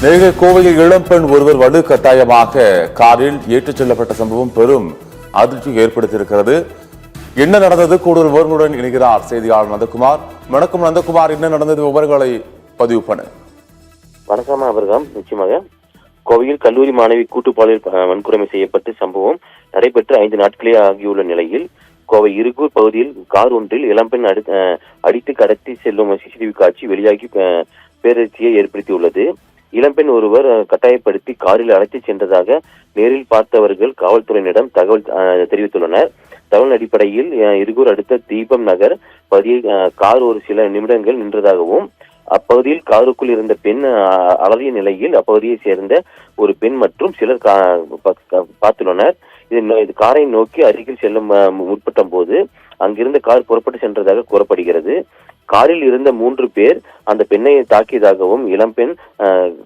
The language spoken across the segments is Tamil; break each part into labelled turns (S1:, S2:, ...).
S1: நெல்லை கோவையில் இளம்பெண் ஒருவர் வலுக்கட்டாயமாக காரில் ஏற்றிச் செல்லப்பட்ட சம்பவம் பெரும் அதிர்ச்சி ஏற்படுத்தியிருக்கிறது. என்ன நடந்தது? கூடுதல் விவரங்களுடன் இணைகிறார் செய்தியாளர் நந்தகுமார். வணக்கம் நந்தகுமார், என்ன நடந்தது? விவரங்களை பதிவு பண்ண.
S2: வணக்கம் அவர்தான். நிச்சயமாக கோவையில் கல்லூரி மாணவி கூட்டு பாலியல் வன்கொடுமை செய்யப்பட்ட சம்பவம் நடைபெற்று 5 நாட்களே ஆகியுள்ள நிலையில் கோவை இருகூர் பகுதியில் கார் ஒன்றில் இளம்பெண் அடித்து கடத்தி செல்லும் சிசிடிவி காட்சி வெளியாகி பேரதிர்ச்சியை ஏற்படுத்தியுள்ளது. இளம்பெண் ஒருவர் கட்டாயப்படுத்தி காரில் அழைத்துச் சென்றதாக நேரில் பார்த்தவர்கள் காவல்துறையினரிடம் தகவல் தெரிவித்துள்ளனர். தகவல் அடிப்படையில் இருகூர் அடுத்த தீபம் நகர் பகுதியில் கார் ஒரு சில நிமிடங்கள் நின்றதாகவும் அப்பகுதியில் காருக்குள் இருந்த பெண் அலறிய நிலையில் அப்பகுதியை சேர்ந்த ஒரு பெண் மற்றும் சிலர் பார்த்துள்ளனர். இது காரை நோக்கி அருகில் செல்ல முற்பட்ட போது அங்கிருந்த கார் புறப்பட்டு சென்றதாக கூறப்படுகிறது. காரில் இருந்த 3 பேர் அந்த பெண்ணை தாக்கியதாகவும் இளம்பெண்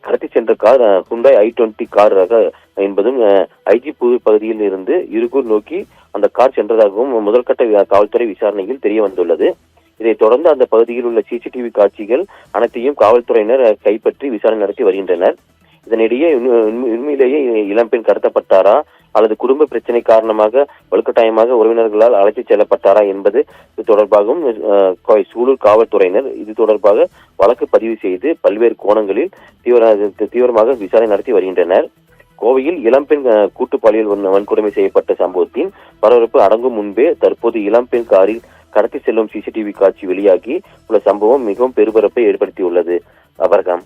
S2: கடத்தி சென்ற கார் ஹுண்டாய் i20 கார் ரக என்பதும் ஐஜி பகுதியில் இருந்து இருகூர் நோக்கி அந்த கார் சென்றதாகவும் முதல்கட்ட காவல்துறை விசாரணையில் தெரிய வந்துள்ளது. இதைத் தொடர்ந்து அந்த பகுதியில் உள்ள சிசிடிவி காட்சிகள் அனைத்தையும் காவல்துறையினர் கைப்பற்றி விசாரணை நடத்தி வருகின்றனர். இதனிடையே உண்மையிலேயே இளம்பெண் கடத்தப்பட்டாரா அல்லது குடும்ப பிரச்சனை காரணமாக வலுக்கட்டாயமாக உறவினர்களால் அழைத்துச் செல்லப்பட்டாரா என்பது தொடர்பாகவும் சூலூர் காவல்துறையினர் இது தொடர்பாக வழக்கு பதிவு செய்து பல்வேறு கோணங்களில் தீவிரமாக விசாரணை நடத்தி வருகின்றனர். கோவையில் இளம்பெண் கூட்டு பாலியல் வன்கொடுமை செய்யப்பட்ட சம்பவத்தின் பரபரப்பு அடங்கும் முன்பே தற்போது இளம்பெண் காரில் கடத்தி செல்லும் சிசிடிவி காட்சி வெளியாகி உள்ள சம்பவம் மிகவும் பெருபரப்பை ஏற்படுத்தியுள்ளது. அவர்கம்